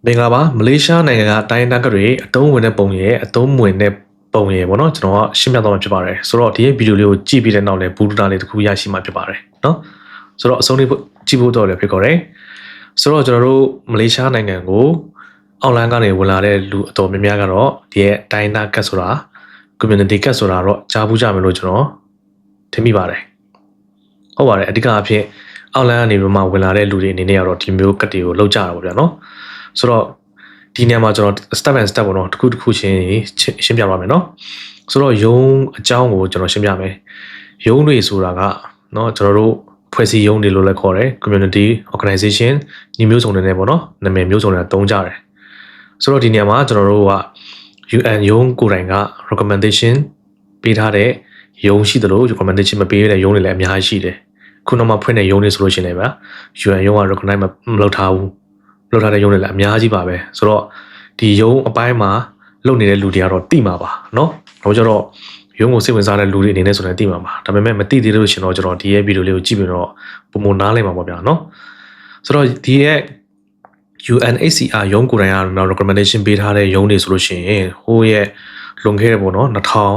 မင်္ဂလာပါမလေးရှားနိုင်ငံကတိုင်းဒေသတွေအတုံးဝင်တဲ့ပုံရဲ့အတုံးဝင်တဲ့ပုံရဲ့ပေါ့နော်ကျွန်တော်ကရှင်းပြသွားမှာဖြစ်ပါတယ်ဆိုတော့ဒီရဲ့ဗီဒီယိုလေးကိုကြည့်ပြီးတဲ့နောက်လည်းဘူဒူတာလေးတစ်ခုရရှိမှာဖြစ်ပါတယ်เนาะဆိုတော့အဆုံးလေးကြည့်ဖို့တော့လည်းဖြစ်ခေါ်တယ်ဆိုတော့ကျွန်တော်တို့မလေးရှားနိုင်ငံကိုအွန်လိုင်းကနေဝင်လာတဲ့လူအတော်များများကတော့ဒီရဲ့တိုင်းဒေသကတ်ဆိုတာ community ကတ်ဆိုတာတော့ကြားဘူးကြမယ်လို့ကျွန်တော်ထင်မိပါတယ်ဟုတ်ပါတယ်အဓိကအဖြစ်အွန်လိုင်းကနေမှဝင်လာတဲ့လူတွေအနေနဲ့ကတော့ဒီမျိုးကတ်တွေကိုလောက်ကြတာပေါ့ဗျာเนาะဆိုတော့ဒီနေရာမှာကျွန်တော် step by step ပေါ့နော်တစ်ခုချင်းရှင်းပြပါမယ်เนาะဆိုတော့ယုံအကြောင်းကိုကျွန်တော်ရှင်းပြမယ်ယုံတွေဆိုတာကเนาะကျွန်တော်တို့ဖွဲ့စည်းယုံတွေလို့လည်းခေါ်တယ် community organization ညီမျိုးစုံတွေနဲ့ပေါ့နော်နာမည်မျိုးစုံတွေတုံးကြတယ်ဆိုတော့ဒီနေရာမှာကျွန်တော်တို့က UN ယုံကိုယ်တိုင်က recommendation ပေးထားတဲ့ယုံရှိသလို recommendation မပေးတဲ့ယုံတွေလည်းအများကြီးရှိတယ်ခုနောက်မှဖွင့်တဲ့ယုံတွေဆိုလို့ရှိရင်လည်းဗျာ UN ယုံက recognize မလုပ်ထားဘူးလုပ်ထားတဲ့ယုံတွေလည်းအများကြီးပါပဲဆိုတော့ဒီယုံအပိုင်းမှာလုပ်နေတဲ့လူတွေကတော့တိမှာပါเนาะတော့ကျတော့ယုံကိုစိတ်ဝင်စားတဲ့လူတွေအနေနဲ့ဆိုရင်တိမှာပါဒါပေမဲ့မတိသေးလို့ရှင်တော့ကျွန်တော်ဒီရဲ့ဗီဒီယိုလေးကိုကြည့်ပြီးတော့ပုံမနားလည်မှာပေါ့ဗျာเนาะဆိုတော့ဒီရဲ့ UNHCR ယုံကိုယ်တိုင်က recommendation ပေးထားတဲ့ယုံတွေဆိုလို့ရှိရင်ဟိုရဲ့လွန်ခဲ့တဲ့ပေါ့နော်2000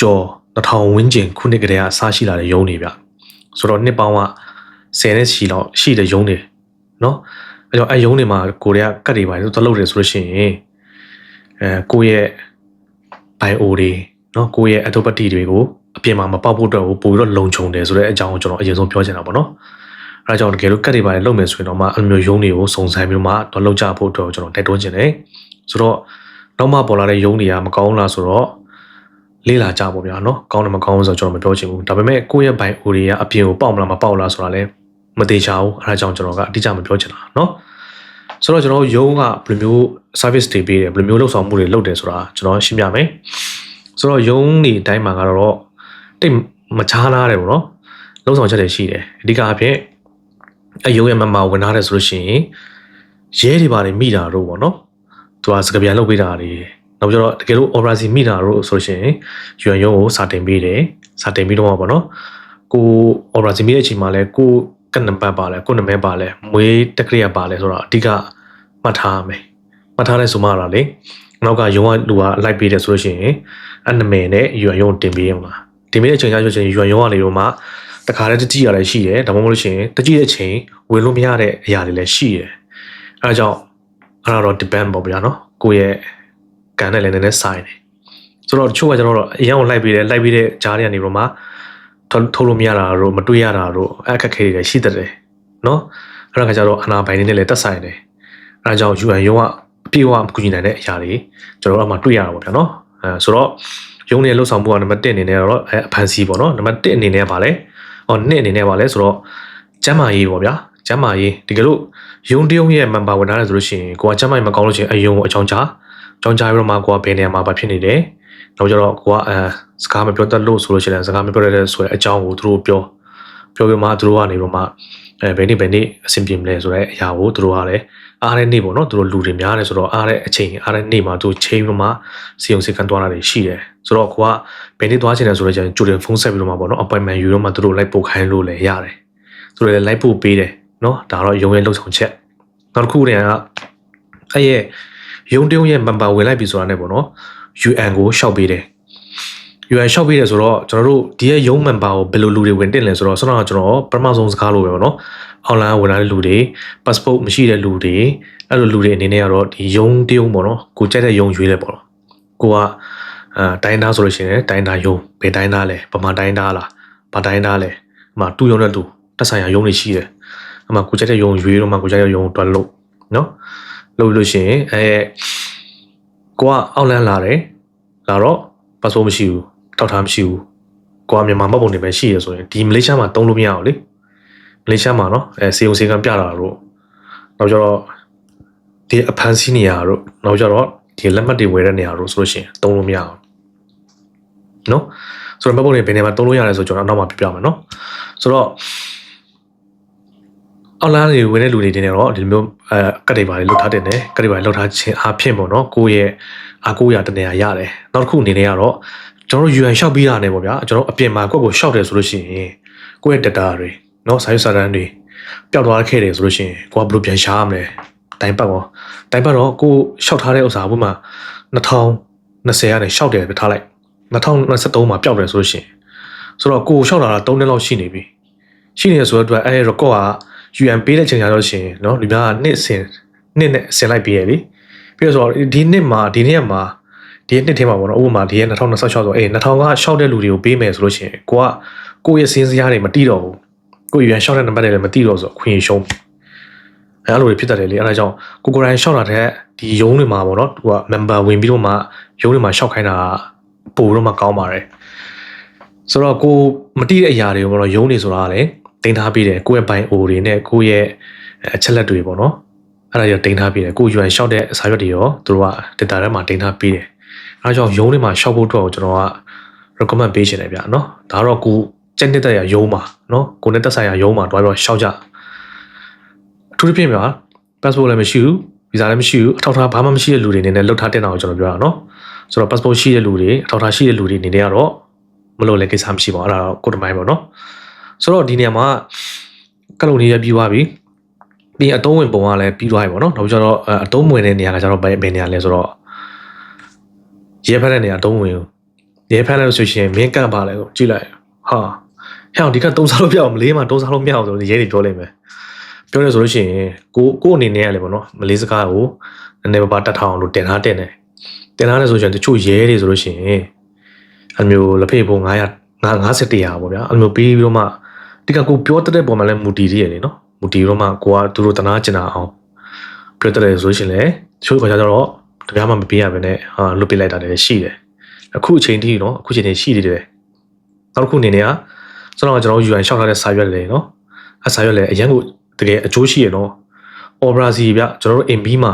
ကျော်2000ဝန်းကျင်ခုနှစ်ကတည်းကအစရှိလာတဲ့ယုံတွေဗျဆိုတော့နှစ်ပေါင်းက10နဲ့ရှိတဲ့ယုံတွေเนาะအဲ့တော့အယုံတွေမှာကိုရီးယားကတ်တွေပါလို့လုပ်တယ်ဆိုလို့ရှိရင်ကိုယ့်ရဲ့ bio တွေเนาะကိုယ့်ရဲ့ authority တွေကိုအပြင်မှာမပေါက်ဖို့အတွက်ပို့ပြီးတော့လုံခြုံတယ်ဆိုတဲ့အကြောင်းကိုကျွန်တော်အရင်ဆုံးပြောချင်တာပေါ့နော်အဲဒါကြောင့်တကယ်လို့ကတ်တွေပါလုပ်မယ်ဆိုရင်တော့မှအမျိုးယုံတွေကိုစုံစမ်းပြီးမှတော့လောက်ကြဖို့အတွက်ကျွန်တော်တိုက်တွန်းချင်တယ်ဆိုတော့နောက်မှပေါ်လာတဲ့ယုံတွေကမကောင်းလားဆိုတော့လေးလာကြပေါ့ဗျာเนาะကောင်းတယ်မကောင်းဘူးဆိုတော့ကျွန်တော်မပြောချင်ဘူးဒါပေမဲ့ကိုယ့်ရဲ့ bio တွေကအပြင်ကိုပေါက်မလားမပေါက်လားဆိုတာလည်းမသေးချဘူးအဲဒါကြောင့်ကျွန်တော်ကအတိအကျမပြောချင်တာเนาะဆိုတော့ကျွန်တော်ယုံကဘယ်လိုမျိုး service တွေပေးတယ်ဘယ်လိုမျိုးလှုပ်ဆောင်မှုတွေလုပ်တယ်ဆိုတာကျွန်တော်ရှင်းပြမယ်ဆိုတော့ယုံနေအတိုင်းမှာကတော့တိတ်မချားလားတယ်ပေါ့နော်လှုပ်ဆောင်ချက်တွေရှိတယ်အဓိကအဖြစ်အယုံရဲ့မမဝင်ထားတယ်ဆိုလို့ရှိရင်ရဲတွေပါနေမိတာတော့ပေါ့နော်သူကစကပြန်လုပ်ပေးတာတွေနောက်ကျတော့တကယ်လို့ operation မိတာတော့ဆိုလို့ရှိရင်ယူအန်ယုံကိုစာတင်ပေးတယ်စာတင်ပြီးတော့ပေါ့နော်ကို operation မိတဲ့အချိန်မှာလဲကိုကနံပါတ်ပါလဲကိုနာမည်ပါလဲမွေးတက်ကရပါလဲဆိုတော့အဓိကမှတ်ထားမယ်မှတ်ထားတဲ့ဆိုမှတော့လေနောက်ကယုံကလူကလိုက်ပေးတယ်ဆိုလို့ရှိရင်အဲ့နာမည်နဲ့ယူအန်ယုံတင်ပေးရမှာတင်ပေးတဲ့အချိန်ကျဆိုရင်ယူအန်ယုံကနေတော့မှတခါတည်းတကြည့်ရတယ်ရှိတယ်ဒါမှမဟုတ်လို့ရှိရင်တကြည့်တဲ့အချိန်ဝင်လို့မရတဲ့အရာတွေလည်းရှိတယ်အဲဒါကြောင့်အဲ့ဒါတော့ depend ပေါ့ဗျာနော်ကိုယ့်ရဲ့ကန်နဲ့လည်းနည်းနည်းဆိုင်တယ်ဆိုတော့တချို့ကကျွန်တော်တို့အရင်ကလိုက်ပေးတဲ့ဂျားတွေကနေတော့မှထုတ်လို့မရတာတို့မတွေ့ရတာတို့အခက်အခဲတွေရှိတတ်တယ်နော်အဲ့ဒါကကြတော့အနာပိုင်နေနဲ့လည်းတက်ဆိုင်တယ်အဲဒါကြောင့် UN ရုံးကအပြေအဝကူညီနိုင်တဲ့အရာတွေကျွန်တော်တို့အမှတွေ့ရတာပေါ့ဗျာနော်ဆိုတော့ရုံးရဲ့လှုပ်ဆောင်မှုကနံပါတ်1အနေနဲ့တော့အဖန်စီပေါ့နော်နံပါတ်1အနေနဲ့ကပါလဲ2အနေနဲ့ပါလဲဆိုတော့ကျမ်းမာရေးပေါ့ဗျာကျမ်းမာရေးတကယ်လို့ရုံးတရုံးရဲ့ member ဝင်ထားတယ်ဆိုလို့ရှိရင်ကိုကကျမ်းမာရေးမကောင်းလို့ရှိရင်အယုံကိုအချောင်းချပြီးတော့မှကိုကဘယ်နေရာမှာဖြစ်နေတယ်နောက်ကျတော့ကိုကစကားမပြောတတ်လို့ဆိုလို့ရှိရင်စကားမပြောတတ်တဲ့ဆိုတဲ့အကြောင်းကိုသူတို့ပြောပြီးမှသူတို့ကနေပြီးမှဘယ်နေ့အဆင်ပြေမလဲဆိုတဲ့အရာကိုသူတို့ကလည်းအားတဲ့နေ့ပေါ့နော်သူတို့လူတွေများတယ်ဆိုတော့အားတဲ့အချိန်အားတဲ့နေ့မှာသူချိန်ပြီးမှစီုံစကန်သွားတာတွေရှိတယ်ဆိုတော့ကိုကဘယ်နေ့သွားချင်တယ်ဆိုတော့ကျရင်ကြိုတင်ဖုန်းဆက်ပြီးတော့မှပေါ့နော် appointment ယူတော့မှသူတို့လိုက်ပို့ခိုင်းလို့လည်းရတယ်သူတို့လည်းလိုက်ပို့ပေးတယ်နော်ဒါတော့ရုံးရဲ့လှုပ်ဆောင်ချက်နောက်တစ်ခုတည်းကအဲ့ရဲ့ရုံးတရုံးရဲ့ member ဝင်လိုက်ပြီဆိုတာနဲ့ပေါ့နော် UN ကိုရှောက်ပေးတယ် UN ရှောက်ပေးတယ်ဆိုတော့ကျွန်တော်တို့ဒီရဲ့ရုံး member ကိုဘယ်လိုလူတွေဝင်တင်လဲဆိုတော့ဆက်တော့ကျွန်တော်ပထမဆုံးစကားလို့ပဲပေါ့နော် online ဝင်လာတဲ့လူတွေ passport မရှိတဲ့လူတွေအဲ့လိုလူတွေအနေနဲ့ကတော့ဒီရုံးတရုံးပေါ့နော်ကိုကြိုက်တဲ့ရုံးရွေးလဲပေါ့နော်ကိုကတိုင်းသားဆိုလို့ရှိရင်တိုင်းသားရုံးဘယ်တိုင်းသားလဲဗမာတိုင်းသားလားဗတိုင်းသားလဲအမှတူရုံးနဲ့တူတက်ဆိုင်ရာရုံးတွေရှိတယ်အမှကိုကြိုက်တဲ့ရုံးရွေးတော့မှကိုကြိုက်တဲ့ရုံးတွက်လို့နော်လုပ်လို့ရှိရင်ကိုကအောက်လန်းလာတယ်လာတော့ passport မရှိဘူးတောက်ထားမရှိဘူးကိုကမြန်မာမှတ်ပုံတွေပဲရှိရဆိုရင်ဒီမလေးရှားမှာတုံးလို့မရအောင်လေမလေးရှားမှာနော်စေုံစေကံပြတာတို့နောက်ကျတော့ဒီအဖန်စီနေရတို့နောက်ကျတော့ဒီလက်မှတ်တွေဝယ်တဲ့နေရာတို့ဆိုလို့ရှိရင်တုံးလို့မရအောင်နော်ဆိုတော့မှတ်ပုံတွေဘယ်နေရာမှာတုံးလို့ရတယ်ဆိုကျွန်တော်နောက်မှပြပြမယ်နော်ဆိုတော့အောက်လန်းတွေဝင်တဲ့လူတွေတင်နေတော့ဒီမျိုးကတ်တွေပါလေလှုပ်ထားတဲ့နဲ့ကတ်တွေပါလှုပ်ထားခြင်းအားဖြင့်ပေါ့နော်ကိုယ့်ရဲ့အားကိုးရတနေရာရတယ်နောက်တစ်ခုအနေနဲ့ကတော့ကျွန်တော်တို့ UN ရှောက်ပြီးတာနဲ့ပေါ့ဗျာကျွန်တော်အပြင်မှာကိုယ့်ကိုရှောက်တယ်ဆိုလို့ရှိရင်ကိုယ့်ရဲ့ data တွေနော်စာရွက်စာတမ်းတွေပျောက်သွားခဲ့တယ်ဆိုလို့ရှိရင်ကိုကဘယ်လိုပြန်ရှာရမလဲ တိုင်ပတ်ရောတိုင်ပတ်တော့ကိုရှောက်ထားတဲ့ဥစ္စာဘုမှာ2020ကနေရှောက်တယ်ပဲထားလိုက်2023မှာပျောက်တယ်ဆိုလို့ရှိရင်ဆိုတော့ကိုရှောက်လာတာ3နှစ်လောက်ရှိနေပြီရှိနေဆိုတော့အတွက်အဲ record က UN ပေးတဲ့ချိန်ကျတော့ရှင်เนาะလူများကနှစ်နဲ့ဆင်လိုက်ပြီးရလေပြီးတော့ဆိုတော့ဒီနှစ်မှာဒီနှစ်ထဲမှာပေါ့နော်ဥပမာဒီရဲ့2026ဆို2000ကရှောက်တဲ့လူတွေကိုပေးမယ်ဆိုလို့ရှိရင်ကိုရဲ့စင်းစရာတွေမတိတော့ဘူးကိုUN ရှောက်တဲ့နံပါတ်တွေလည်းမတိတော့ဆိုခွင့်ရှုံးအဲ့လိုတွေဖြစ်တတ်တယ်လေအဲ့ဒါကြောင့်ကိုကိုတိုင်းရှောက်လာတဲ့ဒီရုံးတွေမှာပေါ့နော်သူက member ဝင်ပြီးတော့မှရုံးတွေမှာရှောက်ခိုင်းတာပို့တော့မှကောင်းပါတယ်ဆိုတော့ကိုမတိတဲ့အရာတွေပေါ့နော်ရုံးတွေဆိုတာကလည်းတင်ထားပြီးတယ်ကိုယ့်ရဲ့ဘိုင်အိုတွေနဲ့ကိုယ့်ရဲ့အချက်လက်တွေပေါ့နော်အဲ့ဒါတွေတင်ထားပြီးတယ်ကိုUN ရှောက်တဲ့စာရွက်တွေရောသူတို့က data ထဲမှာတင်ထားပြီးတယ်အဲ့ဒါကြောင့်ရုံးတွေမှာရှောက်ဖို့အတွက်ကျွန်တော်က recommend ပေးချင်တယ်ဗျာနော်ဒါတော့ကိုစက်နှစ်တက်ရရုံးမှာနော်ကိုနဲ့တက်ဆိုင်ရရုံးမှာတွားပြီးရှောက်ကြအထူးသဖြင့်ဗျာ passport လည်းမရှိဘူး visa လည်းမရှိဘူးအထောက်အထားဘာမှမရှိတဲ့လူတွေအနေနဲ့လှုပ်ထားတဲ့အောင်ကျွန်တော်ပြောတာနော်ဆိုတော့ passport ရှိတဲ့လူတွေအထောက်အထားရှိတဲ့လူတွေအနေနဲ့ကတော့မလို့လည်းကိစ္စမရှိပါဘူးအဲ့ဒါတော့ကိုယ်တမိုင်းပေါ့နော်ဆိုတော့ဒီနေရာမှာကလုံနေရပြီးသွားပြီပြီးအတုံးဝင်ပုံကလည်းပြီးသွားပြီပေါ့နော်နောက်ကျတော့အတုံးဝင်တဲ့နေရာကကျတော့ဘယ်နေရာလဲဆိုတော့ရဲဖက်တဲ့နေရာအတုံးဝင်ရဲဖက်လို့ဆိုရှင်မင်းကန့်ပါလဲကိုကြည့်လိုက်ဟာဟဲ့အောင်ဒီကတုံးစားလို့ပြအောင်မလေးမှာတုံးစားလို့မရအောင်ဆိုရဲတွေပြောလိုက်မယ်ပြောရဆိုလို့ရှိရင်ကိုအနေနဲ့လည်းပေါ့နော်မလေးစကားကိုနည်းနည်းပါးတက်ထောင်လို့တင်ထားတယ်ဆိုရင်တချို့ရဲတွေဆိုလို့ရှိရင်အမျိုးလက်ဖေးပုံ900 50တရားပေါ့ဗျာအဲ့လိုပြီးတော့မှဒီကကိုပြောတဲ့ပုံမှန်လဲမူတီတွေရလေနော်မူတီတော့မှကိုကသူတို့တနာကျင်တာအောင်ပြောတဲ့ဆိုရှင်လေတချို့ခါကျတော့တရားမှမပေးရဘဲနဲ့ဟာလွတ်ပြလိုက်တာလည်းရှိတယ်အခုအချိန်ထိနော်အခုချိန်ထိရှိသေးတယ်နောက်တစ်ခုအနေနဲ့ကကျွန်တော် UN ရှောက်ထားတဲ့စာရွက်လေနော်အစာရွက်လေအရင်ကတကယ်အကျိုးရှိရနော်အော်ဘရာဇီဗျကျွန်တော်တို့ MB မှာ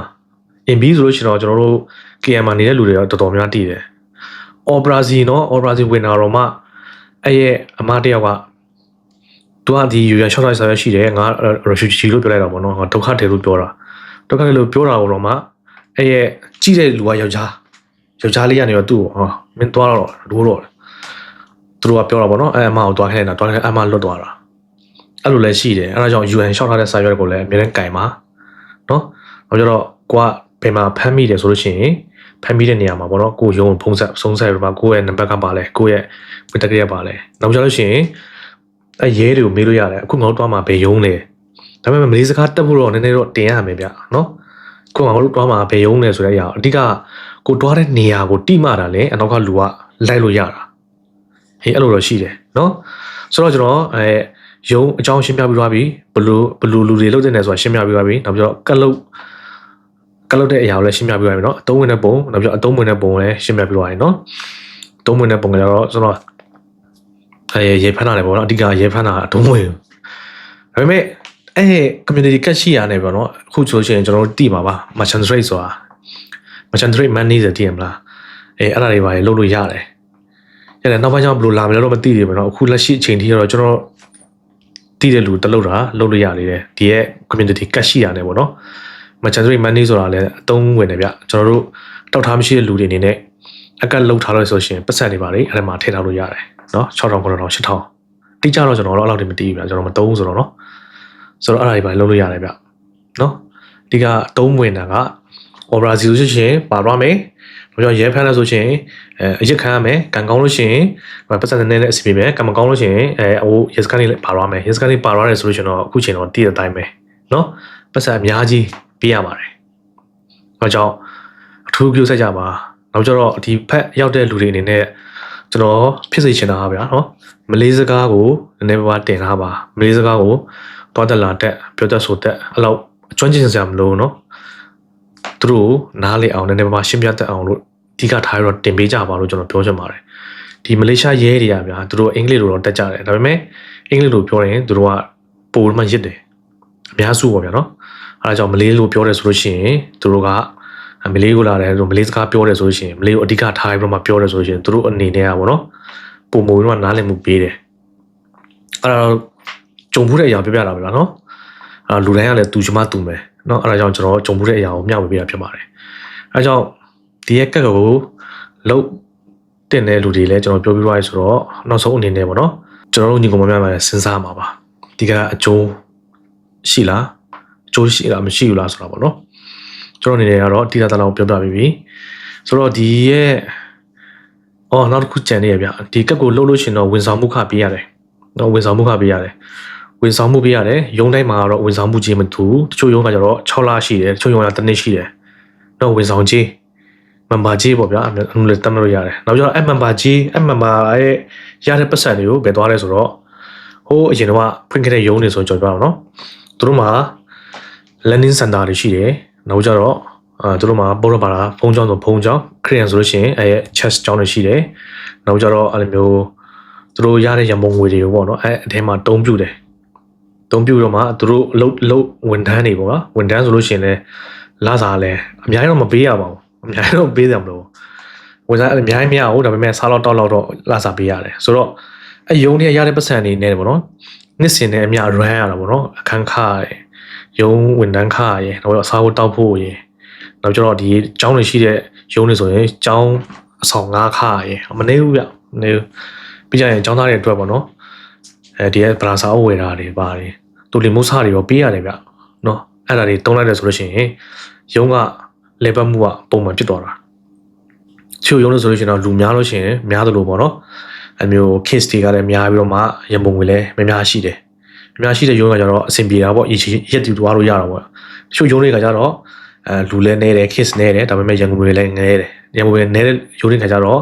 MB ဆိုလို့ရှိရင်တော့ကျွန်တော်တို့ KM မှာနေတဲ့လူတွေတော့တော်တော်များတည်တယ်အော်ဘရာဇီနော်အော်ဘရာဇီဝင်တာတော့မှအဲ့ရဲ့အမတယောက်ကသူကဒီ UN ရှောက်ထားတဲ့စာရွက်ရှိတယ်ငါ refugee လို့ပြောလိုက်တာပေါ့နော်ဒုက္ခတယ်လို့ပြောတာဒုက္ခတယ်လို့ပြောတာတော့မှအဲ့ရဲ့ကြီးတဲ့လူကယောက်ျားလေးကနေတော့သူ့ကိုမင်းသွားတော့သူတို့ကပြောတာပေါ့နော်အဲ့အမကိုသွားခိုင်းတာအမလွတ်သွားတာအဲ့လိုလည်းရှိတယ်အဲ့ဒါကြောင့် UN ရှောက်ထားတဲ့စာရွက်ကိုလည်းအများနဲ့ကင်ပါနော်နောက်ကျတော့ကိုကဘယ်မှာဖမ်းမိတယ်ဆိုလို့ရှိရင်ဖမ်းမိတဲ့နေရာမှာပေါ့နော်ကိုရုံးဖုံးဆက်ဆုံးဆက်ပြီးမှကိုရဲ့နံပါတ်ကပါလဲကိုရဲ့ဝတ္တကရပါလဲနောက်ကျလို့ရှိရင်အဲ့ရဲတွေကိုမေးလို့ရတယ်အခုငါတို့တွားမှာဘယ်ရုံးလဲဒါပေမဲ့မလေးစကားတက်ဖို့တော့နည်းနည်းတော့တင်ရမယ်ဗျနော်ကိုငါတို့တွားမှာဘယ်ရုံးလဲဆိုတဲ့အရာအဓိကကိုတွားတဲ့နေရာကိုတိမှတာလဲအနောက်ကလူကလိုက်လို့ရတာဟေးအဲ့လိုတော့ရှိတယ်နော်ဆိုတော့ကျွန်တော်ရုံးအကြောင်းရှင်းပြပြီးသွားပြီဘလူလူတွေလုပ်တဲ့နေဆိုတာရှင်းပြပြီးသွားပြီနောက်ပြီးတော့ကလုတ်တဲ့အရာကိုလည်းရှင်းပြပြီးသွားပြီနော်အသုံးဝင်တဲ့ပုံနောက်ပြီးတော့အသုံးဝင်တဲ့ပုံကိုလည်းရှင်းပြပြီးသွားပြီနော်အသုံးဝင်တဲ့ပုံကကျတော့ကျွန်တော်ရေဖမ်းတာလည်းပေါ့နော်အဓိကရေဖမ်းတာအသုံးဝင်ဒါပေမဲ့community ကတ်ရှိရနေပေါ့နော်အခုဆိုရှင်ကျွန်တော်တို့တည်ပါပါ merchant trade ဆိုတာ merchant trade manager တည်ရမလားအဲ့ဒါတွေပါလေလုပ်လို့ရတယ်နောက်ပိုင်းကျတော့ဘယ်လိုလာမလဲတော့မသိသေးဘူးเนาะအခုလက်ရှိအချိန်ထိတော့ကျွန်တော်တည်တဲ့လူတလုပ်တာလုပ်လို့ရနေတယ်ဒီရဲ့ community ကတ်ရှိရတယ်ပေါ့နော် merchant trade money ဆိုတာလည်းအသုံးဝင်တယ်ဗျကျွန်တော်တို့တောက်ထားမရှိတဲ့လူတွေအနေနဲ့အကတ်လုပ်ထားလို့ဆိုရှင်ပတ်ဆက်နေပါလေအဲ့ဒါမှထည့်ထားလို့ရတယ်เนาะ6000 9000 8000တိကျတော့ကျွန်တော်တို့အဲ့လောက်တည်းမတည်ဘူးဗျကျွန်တော်မသုံးဆိုတော့เนาะဆိုတော့အဲ့ဒါတွေပါလုပ်လို့ရတယ်ဗျเนาะဒီကသုံးဝင်တာက Opera ဆိုရှင်ပါသွားမယ်ဘာကြောင့်ရဲဖမ်းလဲဆိုရှင်အရစ်ခံရမယ်ကံကောင်းလို့ရှင်ပတ်စံနေတဲ့အစီအပြေပဲကံမကောင်းလို့ရှင်ရဲစခန်းလေးပါသွားမယ်ရဲစခန်းလေးပါသွားတယ်ဆိုလို့ရှင်တော့အခုချိန်တော့တည်တဲ့အတိုင်းပဲเนาะပတ်စံအများကြီးပေးရပါတယ်ဘာကြောင့်အထူးပြုဆက်ကြပါနောက်ကျတော့ဒီဖက်ရောက်တဲ့လူတွေအနေနဲ့ကျွန်တော်ဖြစ်စေချင်တာဗျာเนาะမလေးစကားကိုနည်းနည်းပါးတင်ထားပါမလေးစကားကိုတွားတက်လာတက်ပြောတတ်ဆိုတက်အဲ့လောက်အကျွမ်းကျင်စရာမလိုเนาะသူတို့နားလေအောင်နည်းနည်းပါးရှင်းပြတတ်အောင်လို့အဓိကထားရတော့တင်ပေးကြပါလို့ကျွန်တော်ပြောချင်ပါတယ်ဒီမလေးရှားရဲတွေကဗျာသူတို့အင်္ဂလိပ်လိုတော့တက်ကြတယ်ဒါပေမဲ့အင်္ဂလိပ်လိုပြောရင်သူတို့ကပိုမှရစ်တယ်အများစုပေါ့ဗျာနော်အဲဒါကြောင့်မလေးလိုပြောတယ်ဆိုလို့ရှိရင်သူတို့ကမလေးကိုလာတယ်ဆိုမလေးစကားပြောတယ်ဆိုလို့ရှိရင်မလေးကိုအဓိကထားပြီးတော့မှပြောတယ်ဆိုလို့ရှိရင်သူတို့အနေနဲ့ကပေါ့နော်ပုံမူတော့နားလည်မှုပေးတယ်အဲ့ဒါကြုံမှုတဲ့အရာပြပြတာပဲဗျာနော်လူတိုင်းကလည်းသူချမတူမယ်เนาะအဲ့ဒါကြောင့်ကျွန်တော်ကြုံမှုတဲ့အရာကိုမျှဝေပေးတာဖြစ်ပါတယ်အဲဒါကြောင့်ဒီရဲ့ကက်ကိုလုတ်တင်တဲ့လူတွေလည်းကျွန်တော်ပြောပြသွားရဆိုတော့နောက်ဆုံးအနေနဲ့ပေါ့နော်ကျွန်တော်တို့ညီကောင်မများမှာစဉ်းစားမှာပါဒီကအကျိုးရှိလားအကျိုးရှိလားမရှိဘူးလားဆိုတာပေါ့နော် ကျွန်တော်အနေနဲ့ကတော့တိကျတဲ့လောက်ပြောပြပြီးပြီဆိုတော့ဒီရဲ့နောက်တစ်ခုကြံနေရဗျဒီကက်ကိုလှုပ်လို့ရှင်တော့ဝန်ဆောင်မှုခပေးရတယ်နော်ဝန်ဆောင်မှုခပေးရတယ်ဝန်ဆောင်မှုပေးရတယ်ရုံးတိုင်းမှာတော့ဝန်ဆောင်မှုကြီးမတူတချို့ရုံးကကျတော့6လရှိတယ်တချို့ရုံးက1နှစ်ရှိတယ်တော့ဝန်ဆောင်ကြီးမန်ဘာကြီးပေါ့ဗျာအဲ့လိုလည်းတတ်လို့ရတယ်နောက်ကျတော့အဲ့မန်ဘာကြီးအဲ့မန်ဘာရဲ့ရတဲ့ပတ်စံတွေကိုဘယ်သွားလဲဆိုတော့ဟိုအရင်တော့ဖွင့်ခဲ့တဲ့ရုံးတွေဆိုကြော်ပြတော့နော်သူတို့မှာ learning center တွေရှိတယ်နောက်ကျတော့သူတို့မှာဘောရပါတာဖုန်းကျောင်းဆိုဖုန်းကျောင်းခရီးရန်ဆိုလို့ရှိရင်အဲ့ chess ကျောင်းတွေရှိတယ်နောက်ကျတော့အဲ့လိုမျိုးသူတို့ရတဲ့ရမုံငွေတွေပေါ့နော်အဲ့အထဲမှာတုံးပြတယ်တုံးပြတော့မှသူတို့လှုပ်ဝန်ထမ်းတွေပေါ့နော်ဝန်ထမ်းဆိုလို့ရှိရင်လည်းလာစားလဲအများကြီးတော့မပေးရပါဘူးအများကြီးတော့ပေးတယ်မလို့ဝန်ထမ်းအများကြီးမရဘူးဒါပေမဲ့စားတော့တောက်တော့လာစားပေးရတယ်ဆိုတော့အဲ့ရုံးတွေရတဲ့ပတ်စံတွေနဲ့ပေါ့နော်နှစ်စဉ်နဲ့အများ run ရတာပေါ့နော်အခန်းခါရယ်ရုံးဝန်ထမ်းခါရယ်နောက်တော့စားဖို့တောက်ဖို့ရယ်နောက်ကျတော့ဒီကျောင်းတွေရှိတဲ့ရုံးတွေဆိုရင်ကျောင်းအဆောင်5ခါရယ်မနေဘူးဗျမနေဘူးပြီးကြရင်ကျောင်းသားတွေအတွက်ပေါ့နော်ဒီရဲ့ဗလာစာအုပ်ဝယ်တာတွေပါတယ်တူလီမိုးစားတွေရောပေးရတယ်ဗျနော်အဲ့ဒါတွေတုံးလိုက်တယ်ဆိုလို့ရှိရင်ရုံးကလေပတ်မှုကပုံမှန်ဖြစ်သွားတာချို့ရုံးလို့ဆိုလို့ရှိရင်တော့လူများလို့ရှိရင်များသလိုပေါ့နော်အမျိုး case တွေကလည်းများပြီးတော့မှရမုံဝင်လည်းများရှိတယ်များရှိတဲ့ရုံးကကျတော့အဆင်ပြေတာပေါ့ရက်တူသွားလို့ရတာပေါ့ချို့ရုံးတွေကကျတော့လူလည်းနေတယ် case နေတယ်ဒါပေမဲ့ရန်ကုန်တွေလည်းငဲတယ်ရန်ကုန်တွေနေတဲ့ရုံးတွေကကျတော့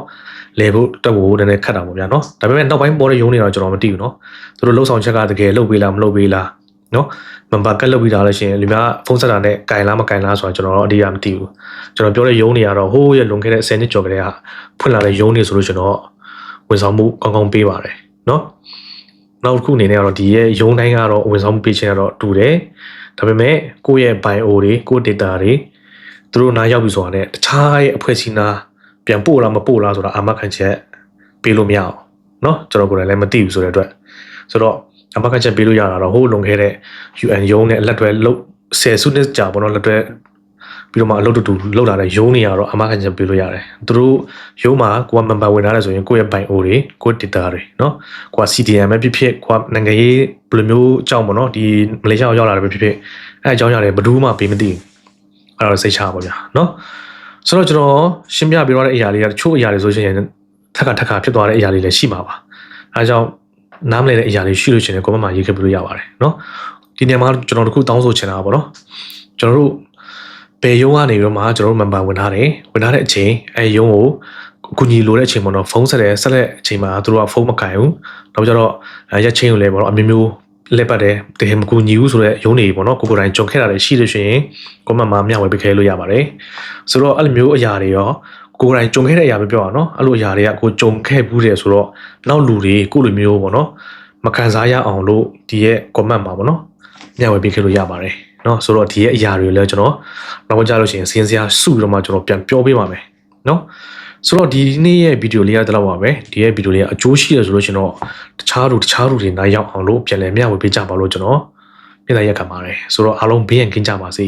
လေဖို့တက်ဖို့နည်းနည်းခက်တာပေါ့ဗျာနော်ဒါပေမဲ့နောက်ပိုင်းပေါ်တဲ့ရုံးတွေတော့ကျွန်တော်မသိဘူးနော်သူတို့လှုပ်ဆောင်ချက်ကတကယ်လှုပ်ပေးလားမလှုပ်ပေးလားနော်မန်ပါကတ်လှုပ်ပြီးတာလို့ရှိရင်လူများဖုန်းဆက်တာနဲ့ကင်လားမကင်လားဆိုတာကျွန်တော်တော့အတိအကျမသိဘူးကျွန်တော်ပြောတဲ့ရုံးတွေကတော့ဟိုးရလွန်ခဲ့တဲ့10နှစ်ကျော်ကလေးကဖွင့်လာတဲ့ရုံးတွေဆိုလို့ကျွန်တော်ဝန်ဆောင်မှုကောင်းကောင်းပေးပါတယ်နော်နောက်တစ်ခုအနေနဲ့ကတော့ဒီရဲ့ရုံးတိုင်းကတော့ဝန်ဆောင်မှုပေးခြင်းကတော့တူတယ်ဒါပေမဲ့ကိုယ့်ရဲ့ bio တွေကိုယ့် data တွေသူတို့နားရောက်ပြီဆိုတာနဲ့တခြားရဲ့အဖွဲ့အစည်းနာပြန်ပို့လားမပို့လားဆိုတာအာမခံချက်ပေးလို့မရအောင်เนาะကျွန်တော်ကိုယ်တိုင်လည်းမသိဘူးဆိုတဲ့အတွက်ဆိုတော့အာမခံချက်ပေးလို့ရတာတော့ဟိုးလွန်ခဲ့တဲ့ UN ရုံးနဲ့လက်တွဲလှုပ်10စုနှစ်ကြာပေါ့နော်လက်တွဲပြီးတော့မှအလုပ်တူလှုပ်လာတဲ့ရုံးတွေကတော့အာမခံချက်ပေးလို့ရတယ်သူတို့ရုံးမှာကိုက member ဝင်လာတယ်ဆိုရင်ကိုယ့်ရဲ့ bio တွေကိုယ့် data တွေเนาะကိုက CDM ပဲဖြစ်ဖြစ်ကိုကနိုင်ငံရေးဘယ်လိုမျိုးအကြောင်းပေါ့နော်ဒီမလေးရှားရောက်လာတယ်ပဲဖြစ်ဖြစ်အဲအကြောင်းရတယ်ဘယ်သူမှပေးမသိဘူးအဲ့တော့စိတ်ချပါဗျာเนาะဆိုတော့ကျွန်တော်ရှင်းပြပေးရတဲ့အရာလေးကတချို့အရာတွေဆိုရင်ထက်ခါဖြစ်သွားတဲ့အရာလေးလည်းရှိမှာပါအဲကြောင့်နားမလည်တဲ့အရာလေးရှိလို့ရှိရင်ကိုမမှာရေးခဲ့ပြလို့ရပါတယ်เนาะဒီနေရာမှာကျွန်တော်တို့ခုတောင်းဆိုချင်တာပေါ့နော်ကျွန်တော်တို့ဘယ်ရုံးကနေပြီးတော့မှကျွန်တော်တို့ member ဝင်ထားတဲ့အချိန်အဲရုံးကိုကူညီလိုတဲ့အချိန်ပေါ့နော်ဖုန်းဆက်တဲ့အချိန်မှာသူတို့ကဖုန်းမကင်ဘူးနောက်ကျတော့ရက်ချင်းကိုလည်းပေါ့နော်အမျိုးမျိုးလက်ပတ်တယ်တကယ်မကူညီဘူးဆိုတော့ရုံးနေပေါ့နော်ကိုယ်တိုင်ကြုံခဲ့တာတွေရှိလို့ရှိရင်ကိုမမှာမျှဝေပေးခဲ့လို့ရပါတယ်ဆိုတော့အဲ့လိုမျိုးအရာတွေရောကိုယ်တိုင်ကြုံခဲ့တဲ့အရာပဲပြောရအောင်နော်အဲ့လိုအရာတွေကကိုကြုံခဲ့ဘူးတယ်ဆိုတော့နောက်လူတွေကိုလိုမျိုးပေါ့နော်မခံစားရအောင်လို့ဒီရဲ့ comment မှာပေါ့နော်မျှဝေပေးခဲ့လို့ရပါတယ်နော်ဆိုတော့ဒီရဲ့အရာတွေလည်းကျွန်တော်နောက်ကြလို့ရှိရင်စင်းစရာစုပြီးတော့မှကျွန်တော်ပြန်ပြောပေးပါမယ်နော်ဆိုတော့ဒီနေ့ရဲ့ဗီဒီယိုလေးကတလောက်ပါပဲဒီရဲ့ဗီဒီယိုလေးကအကျိုးရှိရဆိုလို့ရှင်တော့တခြားလူတွေနိုင်ရောက်အောင်လို့ပြန်လည်မျှဝေပေးကြပါလို့ကျွန်တော်ပြင်လိုက်ရခံပါတယ်ဆိုတော့အားလုံးဘေးရန်ကင်းကြပါစေ